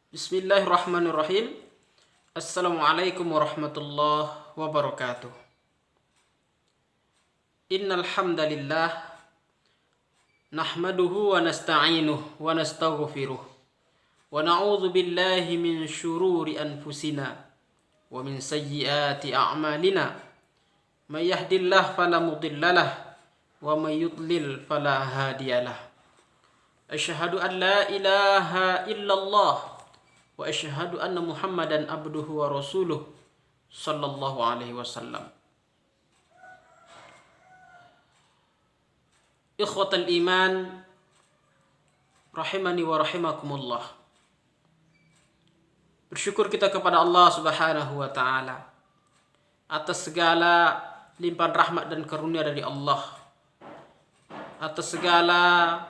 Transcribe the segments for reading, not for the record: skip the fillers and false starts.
Bismillahirrahmanirrahim. Assalamualaikum warahmatullahi wabarakatuh. Innal hamdalillah nahmaduhu wa nasta'inuhu wa nastaghfiruh wa na'udzu billahi min syururi anfusina wa min sayyiati a'malina. May yahdihillahu fala mudhillalah wa may yudlil fala hadiyalah. Asyhadu an la ilaha illallah wa asyhadu anna Muhammadan abduhu wa rasuluh sallallahu alaihi wasallam. Ikhwatal iman rahimani wa rahimakumullah. Bersyukur kita kepada Allah Subhanahu wa taala atas segala limpahan rahmat dan karunia dari Allah, atas segala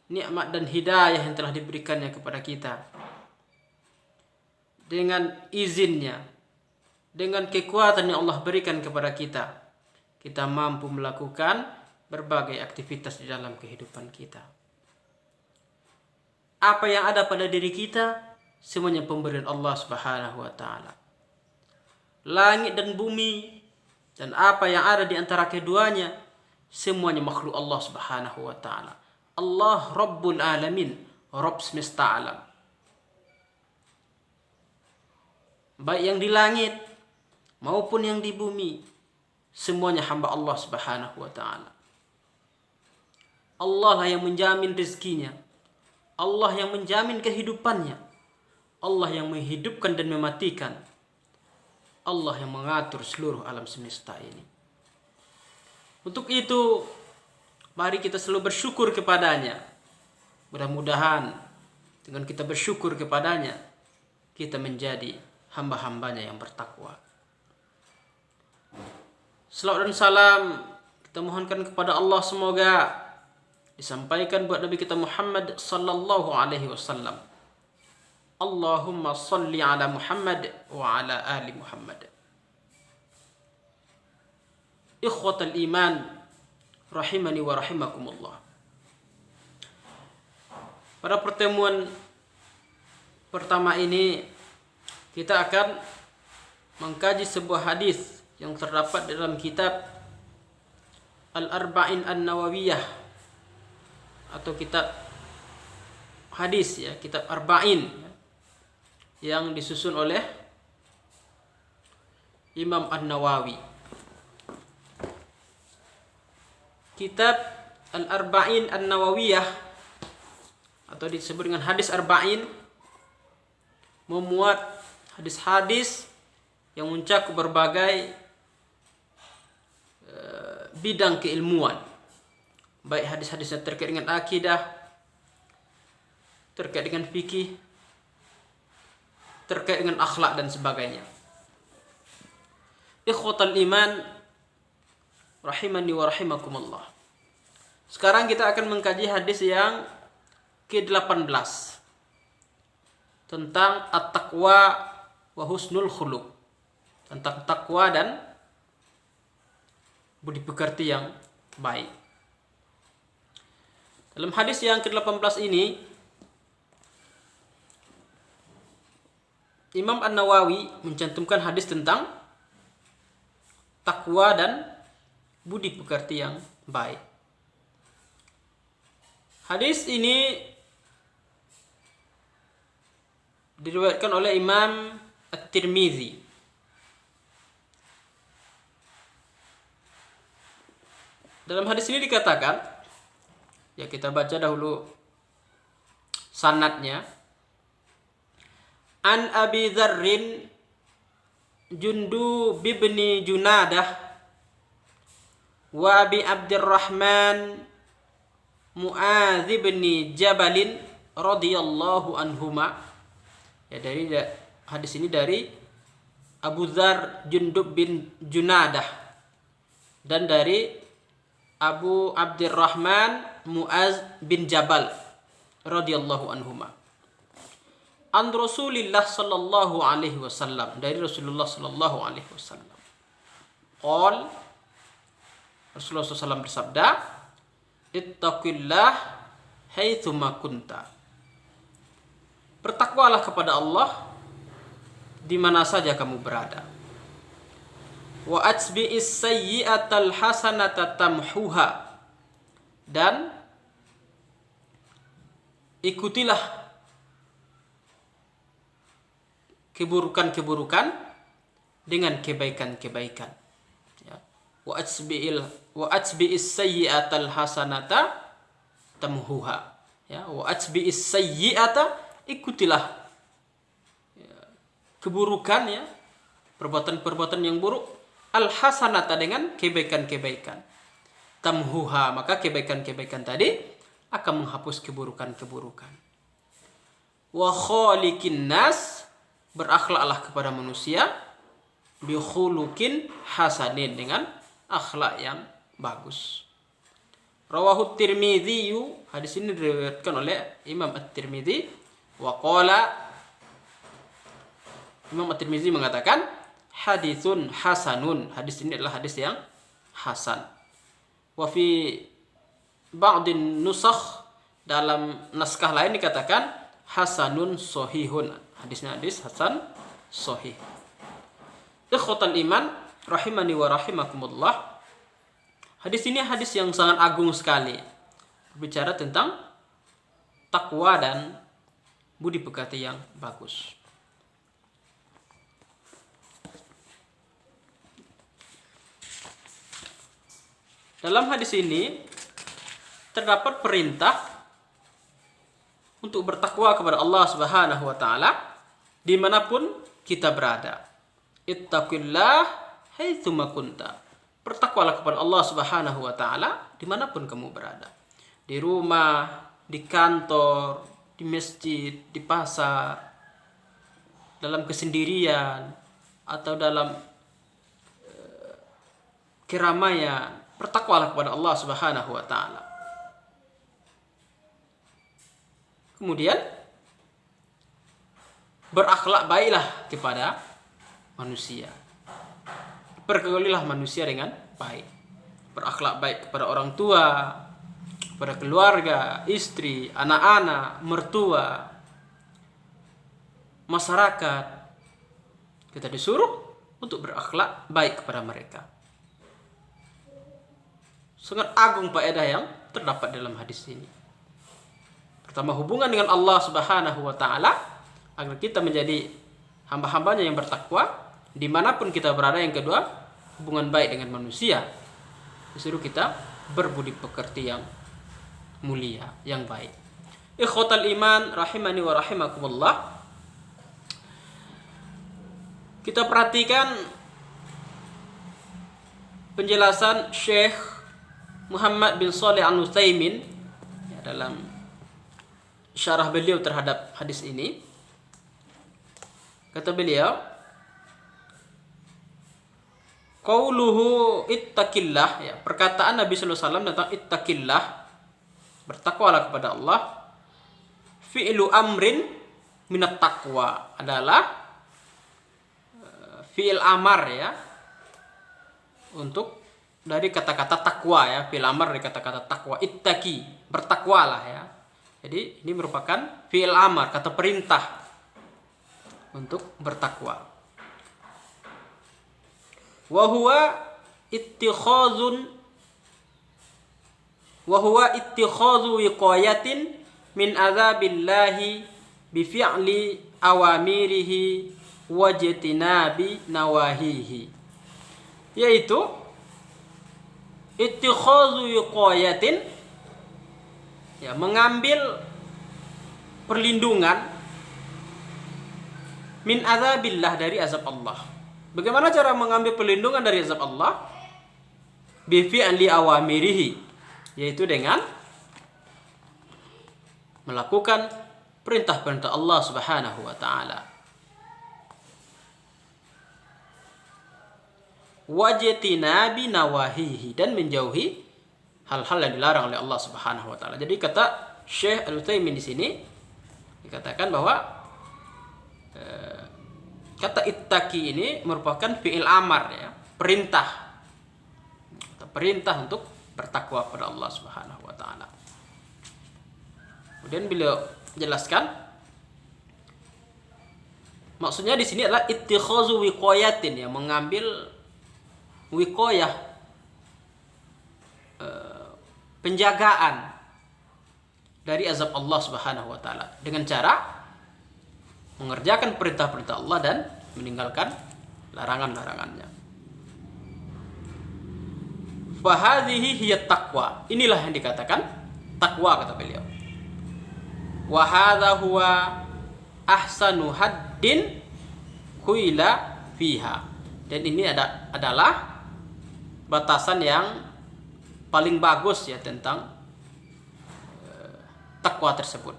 nikmat dan hidayah yang telah diberikannya kepada kita. Dengan izinnya, dengan kekuatan yang Allah berikan kepada kita, kita mampu melakukan berbagai aktivitas di dalam kehidupan kita. Apa yang ada pada diri kita, semuanya pemberian Allah Subhanahu wa taala. Langit dan bumi dan apa yang ada di antara keduanya, semuanya makhluk Allah Subhanahu wa taala. Allah Rabbul Alamin, Rabb semesta alam. Baik yang di langit maupun yang di bumi, semuanya hamba Allah Subhanahu wa taala. Allah lah yang menjamin rezekinya, Allah yang menjamin kehidupannya, Allah yang menghidupkan dan mematikan, Allah yang mengatur seluruh alam semesta ini. Untuk itu, mari kita selalu bersyukur kepadanya. Mudah-mudahan dengan kita bersyukur kepadanya, kita menjadi hamba-hambanya yang bertakwa. Salawat dan salam kita mohonkan kepada Allah, semoga disampaikan buat Nabi kita Muhammad sallallahu alaihi wasallam. Allahumma salli ala Muhammad wa ala ali Muhammad. Ikhwatal iman rahimani wa rahimakumullah. Pada pertemuan pertama ini kita akan mengkaji sebuah hadis yang terdapat dalam kitab Al-Arba'in An-Nawawiyah atau kitab hadis, ya, kitab Arba'in, yang disusun oleh Imam An-Nawawi. Kitab Al-Arba'in An-Nawawiyah atau disebut dengan hadis Arba'in memuat hadis-hadis yang mencakup berbagai bidang keilmuan, baik hadis-hadis yang terkait dengan akidah, terkait dengan fikih, terkait dengan akhlak dan sebagainya. Ikhwatal iman rahimani wa rahimakumullah. Sekarang kita akan mengkaji hadis yang ke-18 tentang at-taqwa wa husnul khuluq, tentang takwa dan budi pekerti yang baik. Dalam hadis yang ke-18 ini, Imam An-Nawawi mencantumkan hadis tentang takwa dan budi pekerti yang baik. Hadis ini diriwayatkan oleh Imam At-Tirmizi. Dalam hadis ini dikatakan, ya, kita baca dahulu sanadnya. An Abi Dzarrin Jundub bin Junadah wa Abi Abdurrahman Mu'adz bin Jabalin radhiyallahu anhuma. Ya, dari hadis ini dari Abu Dzar Jundub bin Junadah dan dari Abu Abdurrahman Mu'adz bin Jabal radhiyallahu anhuma. An Rasulillah sallallahu alaihi wasallam, dari Rasulullah sallallahu alaihi wasallam. Qol, Rasulullah SAW bersabda, ittaqillah haitsuma kunta. bertakwalah kepada Allah di mana saja kamu berada. Wa atbi'is sayyi'atal hasanata tamhuha, dan ikutilah keburukan-keburukan dengan kebaikan-kebaikan. Ya. Wa atbi'is sayyi'atal hasanata tamhuha. Ya, wa atbi'is sayyi'ata, ikutilah keburukan, ya, perbuatan-perbuatan yang buruk, al hasanata, dengan kebaikan-kebaikan. Tamhuha, maka kebaikan-kebaikan tadi akan menghapus keburukan-keburukan. Wa khaliqin nas, berakhlaklah kepada manusia, bi khuluqin hasanin, dengan akhlak yang bagus. Rawahu Tirmidzi, hadis ini diriwayatkan oleh Imam At-Tirmidzi. Wa qala, Imam At-Tirmidzi mengatakan haditsun hasanun, hadis ini adalah hadis yang hasan. Wa fi ba'din nusakh, dalam naskah lain dikatakan hasanun sahihun, hadisnya hadis hasan sahih. Ikhwatal iman rahimani wa rahimakumullah, hadis ini hadis yang sangat agung sekali, berbicara tentang takwa dan budi pekerti yang bagus. Dalam hadis ini terdapat perintah untuk bertakwa kepada Allah Subhanahu wa taala dimanapun kita berada. Ittaqillah haitsuma kunta. Bertakwalah kepada Allah Subhanahu wa taala dimanapun kamu berada. Di rumah, di kantor, di masjid, di pasar, dalam kesendirian, atau dalam keramaian. Bertakwalah kepada Allah Subhanahu wa taala. Kemudian berakhlak baiklah kepada manusia. Pergaulilah manusia dengan baik. Berakhlak baik kepada orang tua, kepada keluarga, istri, anak-anak, mertua, masyarakat. Kita disuruh untuk berakhlak baik kepada mereka. Sangat agung faedah yang terdapat dalam hadis ini. Pertama, hubungan dengan Allah Subhanahu wa taala, agar kita menjadi hamba-hambanya yang bertakwa dimanapun kita berada. Yang kedua, hubungan baik dengan manusia, disuruh kita berbudi pekerti yang mulia, yang baik. Ikhwatal iman rahimani wa rahimakumullah, kita perhatikan penjelasan Syekh Muhammad bin Shalih Al-Utsaimin dalam syarah beliau terhadap hadis ini. Kata beliau, qauluhu ittaqillah, ya, perkataan Nabi sallallahu alaihi wasallam tentang ittaqillah, bertakwalah kepada Allah, fi'lu amrin minat taqwa, adalah fi'il amar, ya, untuk dari kata-kata takwa, ya, fi'il amar dari kata-kata takwa, ittaqi, bertakwalah, ya. Jadi ini merupakan fi'il amar, kata perintah untuk bertakwa. Wa huwa ittikhadhu wiqayatin min adzabillahi bi fi'li awamirihi wa jitinabi nawahihi, yaitu ittikhadhu wiqayatin, ya, mengambil perlindungan, min adzabillah, dari azab Allah. Bagaimana cara mengambil perlindungan dari azab Allah? Bi fi'li awamirihi, yaitu dengan melakukan perintah-perintah Allah Subhanahu wa taala. Wajtinabi nawahihi, dan menjauhi hal-hal yang dilarang oleh Allah Subhanahu wa taala. Jadi kata Syekh Al-Utsaimin di sini dikatakan bahwa kata ittaqi ini merupakan fi'il amar, ya, perintah. Perintah untuk bertakwa kepada Allah Subhanahu wa taala. Kemudian beliau jelaskan Maksudnya di sini adalah ittikhazu wiqayatin, ya, mengambil wiqayah, penjagaan dari azab Allah Subhanahu wa taala dengan cara mengerjakan perintah-perintah Allah dan meninggalkan larangan-larangannya. Fahadhihi hiya taqwa. Inilah yang dikatakan takwa, kata beliau. Wa hadza huwa ahsanu haddin kuila fiha. Dan ini adalah batasan yang paling bagus, ya, tentang takwa tersebut,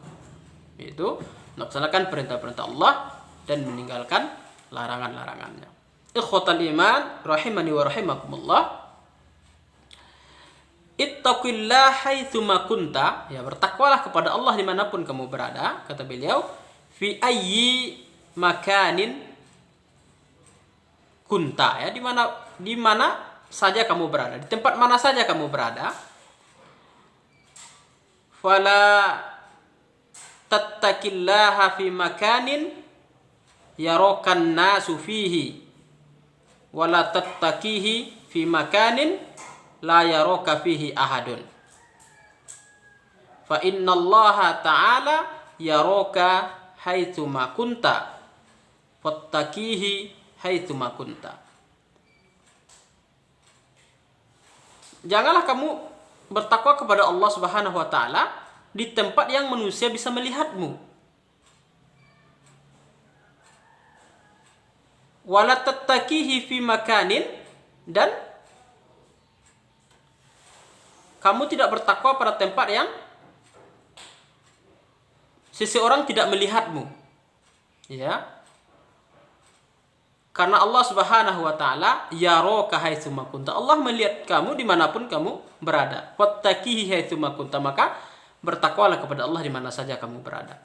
yaitu melaksanakan perintah-perintah Allah dan meninggalkan larangan-larangannya. Ikhwatal iman rahimani wa rahimakumullah. Ittaqillah haitsuma kunta, ya, bertakwalah kepada Allah dimanapun kamu berada, kata beliau. Fi ayyi makanin kunta, ya, di mana saja kamu berada, di tempat mana saja kamu berada. Fala tattaqillaha fi makanin yarakan nasu fihi wala tattaqihi fi makanin la yaraka fihi ahadun. Fa innallaha ta'ala yaraka haitsu ma kunta fattaqihi haitsu ma kunta. Janganlah kamu bertakwa kepada Allah Subhanahu wa taala di tempat yang manusia bisa melihatmu. Wala tattaqihi fi makanin, dan kamu tidak bertakwa pada tempat yang seseorang tidak melihatmu. Ya. Karena Allah Subhanahu wa taala yaraka haitsu ma kunta. Allah melihat kamu dimanapun kamu berada. Wattaqihi haitsu ma kunta, maka bertakwalah kepada Allah di mana saja kamu berada.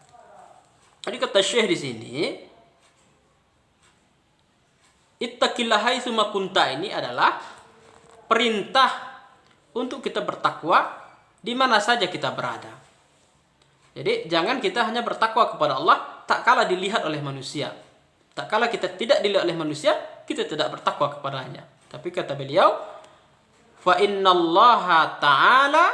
Jadi kata Syekh di sini, ittaqillah haitsu ma kunta ini adalah perintah untuk kita bertakwa di mana saja kita berada. Jadi jangan kita hanya bertakwa kepada Allah tak kala dilihat oleh manusia. Tak kala kita tidak dilihat oleh manusia, kita tidak bertakwa kepadanya. Tapi kata beliau, fa innallaha ta'ala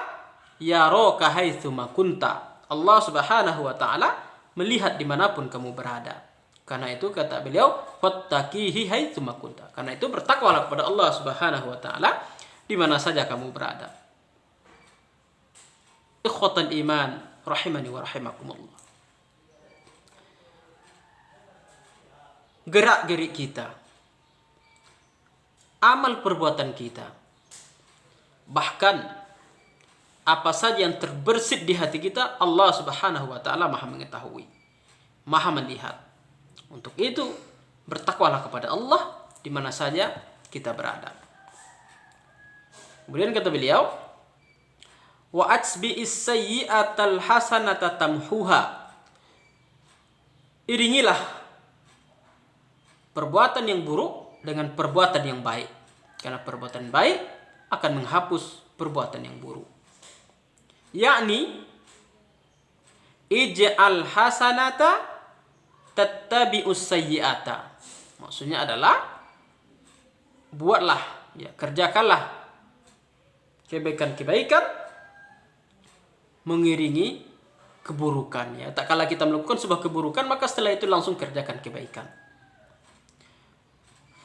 yaraka haitsu ma kunta. Allah Subhanahu wa taala melihat dimanapun kamu berada. Karena itu kata beliau, fattaqihi haitsu ma kunta. Karena itu bertakwalah kepada Allah Subhanahu wa taala di mana saja kamu berada. Ikhwatal iman rahimani wa rahimakumullah. Gerak-gerik kita, amal perbuatan kita, bahkan apa saja yang terbersit di hati kita, Allah Subhanahu wa taala Maha mengetahui, Maha melihat. Untuk itu bertakwalah kepada Allah di mana saja kita berada. Kemudian kata beliau, wa atsbi'is sayyi'atal hasanata tamhuha. Iringilah perbuatan yang buruk dengan perbuatan yang baik, karena perbuatan baik akan menghapus perbuatan yang buruk. Yakni ij'al hasanata tattabi'us sayyi'ata. Maksudnya adalah buatlah, ya, kerjakanlah kebaikan-kebaikan mengiringi keburukan, ya. Tak kala kita melakukan sebuah keburukan, maka setelah itu langsung kerjakan kebaikan.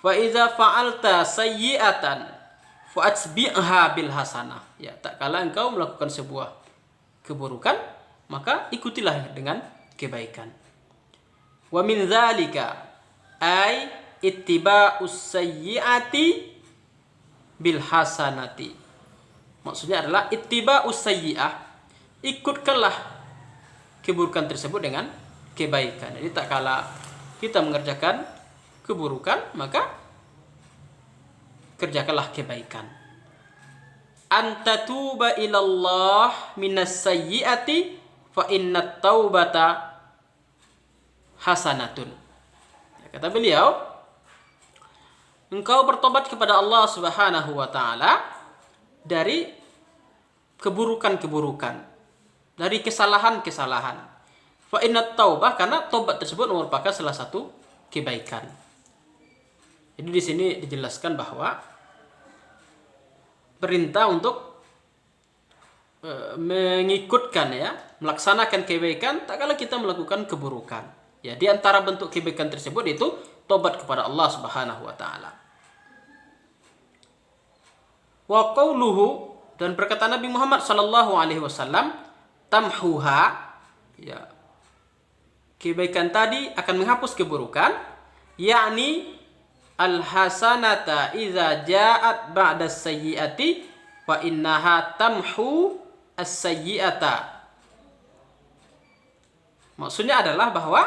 Fa iza fa'alta sayyi'atan fa'atsbi'ha bil hasanah. Ya, tak kala engkau melakukan sebuah keburukan, maka ikutilah dengan kebaikan. Wa min dzalika ay ittiba'us sayyi'ati bil hasanati. Maksudnya adalah ittiba'us sayyi'ah, ikutkanlah keburukan tersebut dengan kebaikan. Jadi tak kala kita mengerjakan keburukan, maka kerjakanlah kebaikan. Antatuba ilallah minas sayyiati fa innat taubata hasanatun. Ya, kata beliau, engkau bertobat kepada Allah Subhanahu wa taala dari keburukan-keburukan, dari kesalahan-kesalahan. Fa innat taubah, karena tobat tersebut merupakan salah satu kebaikan. Jadi di sini dijelaskan bahwa perintah untuk mengikutkan ya, melaksanakan kebaikan tak kala kita melakukan keburukan. Ya, di antara bentuk kebaikan tersebut itu tobat kepada Allah Subhanahu wa taala. Wa qauluhu, dan perkataan Nabi Muhammad sallallahu alaihi wasallam, tamhuha, ya, kebaikan tadi akan menghapus keburukan, yakni al-hasanata idza ja'at ba'da sayyi'ati wa innaha tamhu as-sayyi'ata. Maksudnya adalah bahwa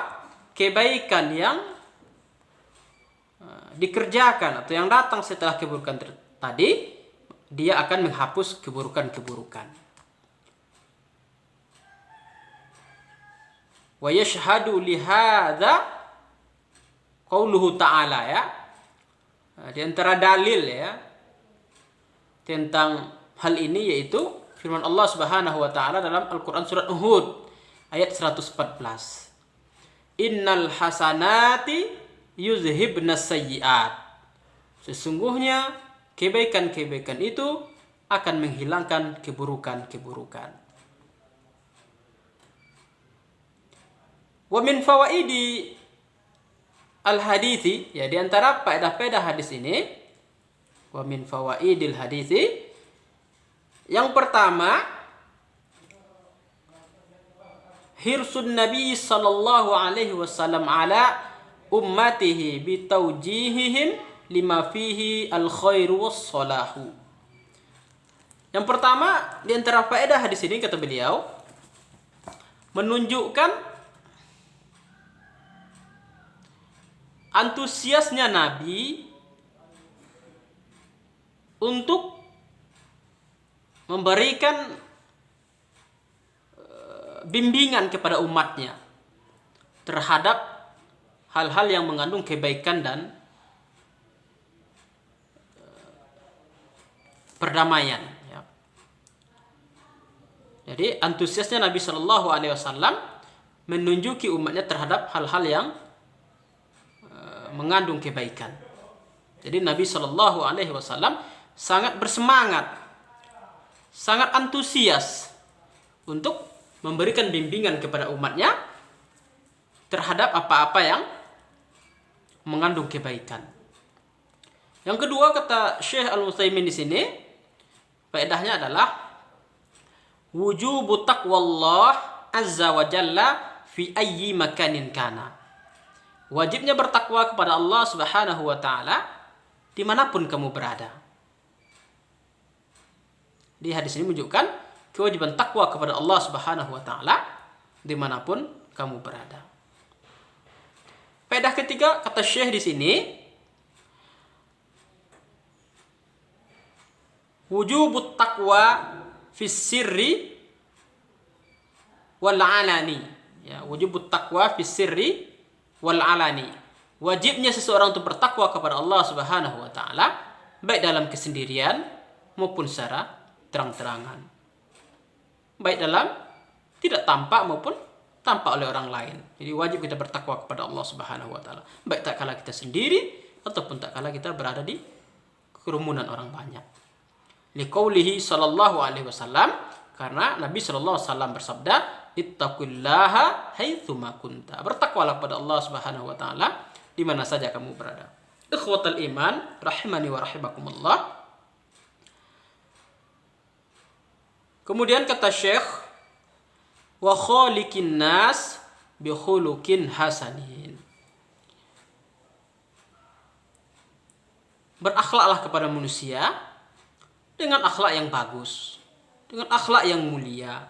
kebaikan yang dikerjakan atau yang datang setelah keburukan tadi, dia akan menghapus keburukan-keburukan. Wa yashhadu li hadza qauluhu ta'ala, ya. Di antara dalil ya tentang hal ini yaitu firman Allah Subhanahu wa taala dalam Al-Qur'an surat Hud ayat 114. Innal hasanati yuzhibnas sayyi'at. Sesungguhnya kebaikan-kebaikan itu akan menghilangkan keburukan-keburukan. Wa min fawaidi al-hadithi, ya, di antara faedah-faedah hadis ini, wa min fawaidil hadithi, yang pertama, hirsun Nabi sallallahu alaihi wasallam ala ummatihi bitawjihihim lima fihi al-khairu was-salahu. Yang pertama, di antara faedah hadis ini, kata beliau, menunjukkan antusiasnya Nabi untuk memberikan bimbingan kepada umatnya terhadap hal-hal yang mengandung kebaikan dan perdamaian. Ya. Jadi antusiasnya Nabi Shallallahu Alaihi Wasallam menunjuki umatnya terhadap hal-hal yang mengandung kebaikan. Jadi Nabi Shallallahu Alaihi Wasallam sangat bersemangat, sangat antusias untuk memberikan bimbingan kepada umatnya terhadap apa-apa yang mengandung kebaikan. Yang kedua, kata Syekh Al-Utsaimin di sini, faedahnya adalah wujubu taqwallah azza wa jalla fi ayyi makanin kana. Wajibnya bertakwa kepada Allah Subhanahu wa taala dimanapun kamu berada. Di hadis ini menunjukkan kewajiban takwa kepada Allah Subhanahu wa taala dimanapun kamu berada. Faedah ketiga, kata Syekh di sini, wujubut taqwa fis sirri wal alani. Ya, wujubut taqwa fis sirri wal alani. Wajibnya seseorang untuk bertakwa kepada Allah Subhanahu wa taala baik dalam kesendirian maupun secara terang-terangan. Baik dalam tidak tampak maupun tampak oleh orang lain. Jadi wajib kita bertakwa kepada Allah Subhanahu wa taala baik tak kala kita sendiri ataupun tak kala kita berada di kerumunan orang banyak. Liqaulihi sallallahu alaihi wasallam, karena Nabi sallallahu alaihi wasallam bersabda, ittaqillaha haitsu ma kunta. Bertakwalah kepada Allah Subhanahu wa taala di mana saja kamu berada. Ikhwatal iman rahimani wa rahimakumullah. Kemudian kata Syekh, wa khaliqin nas bi khuluqin hasanin. Berakhlaklah kepada manusia dengan akhlak yang bagus, dengan akhlak yang mulia,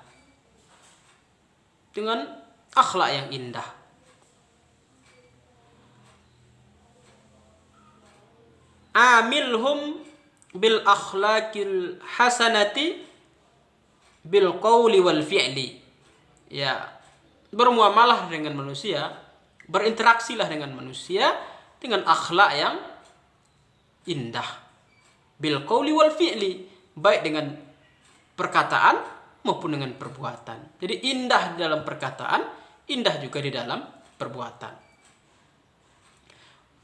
dengan akhlak yang indah. Amilhum bil akhlaqil hasanati bil qawli wal fi'li. Ya, bermuamalah dengan manusia, berinteraksilah dengan manusia dengan akhlak yang indah. Bil qawli wal fi'li, baik dengan perkataan maupun dengan perbuatan. Jadi indah di dalam perkataan, indah juga di dalam perbuatan.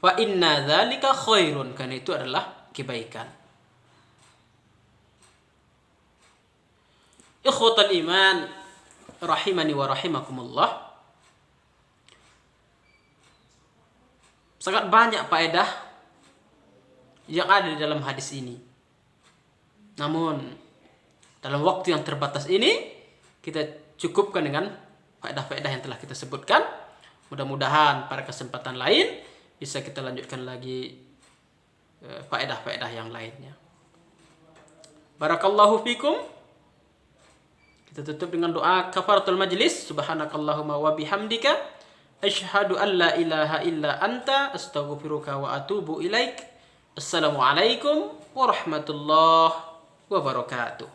Fa inna dzalika khairun, karena itu adalah kebaikan. Ikhwatal iman rahimani wa rahimakumullah. Sangat banyak faedah yang ada di dalam hadis ini. Namun dalam waktu yang terbatas ini kita cukupkan dengan faedah-faedah yang telah kita sebutkan. Mudah-mudahan pada kesempatan lain bisa kita lanjutkan lagi faedah-faedah yang lainnya. Barakallahu fikum. Kita tutup dengan doa kafaratul majlis. Subhanakallahumma wa bihamdika asyhadu an la ilaha illa anta astaghfiruka wa atubu ilaik. Assalamualaikum warahmatullahi wabarakatuh.